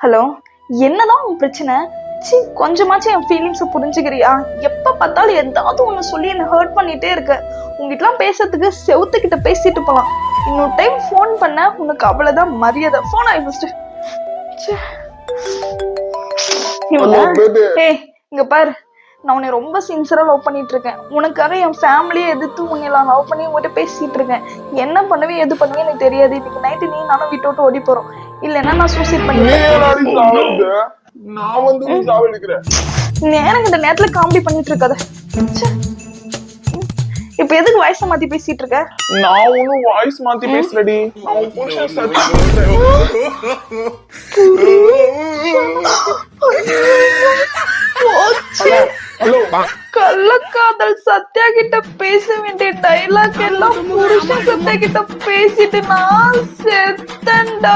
Hello, என்னதான் உன் பிரச்சனை? சி, கொஞ்சமாச்சும் என் ஃபீலிங்ஸை புரிஞ்சுக்கிறியா? எப்ப பார்த்தாலும் ஏதாவது ஒண்ணு சொல்லி என்ன ஹர்ட் பண்ணிட்டே இருக்க. உங்ககிட்டலாம் பேசுறதுக்கு செவுத்துக்கிட்ட பேசிட்டு போலாம். இன்னொரு டைம் ஃபோன் பண்ண உனக்கு அவ்வளவுதான் மரியாதை. ஃபோன் ஆகி ஃபர்ஸ்ட். ஏய், இங்க பாரு, நான் உன்னை ரொம்ப சின்சியரா லவ் பண்ணிட்டு இருக்கேன். உனக்காக என் ஃபேமிலியை எதிர்த்து உன்னை லவ் பண்ணி உங்ககிட்ட பேசிட்டு இருக்கேன். என்ன பண்ணுவே எது பண்ணுவே எனக்கு தெரியாது. இன்னைக்கு நைட்டு நீ நானும் வீட்டை விட்டு ஓடி போறோம். இல்லைன்னா நான் சூசைட் பண்ணிக்கிறேன். நேரம் இந்த நேரத்துல காமெடி பண்ணிட்டு இருக்காத. இப்ப எதுக்கு வாய்ஸ் மாத்தி பேசிட்டு இருக்க? நான் ஒன்னும் வாய்ஸ் மாத்தி பேசலடி. நான் புருஷன் சர்ச் ஹலோ, கள்ளக்காதல் சத்யா கிட்ட பேச வேண்டிய டைலாக் எல்லாம் புருஷன் சத்யா கிட்ட பேசிட்டு நான் செத்தேன்டா.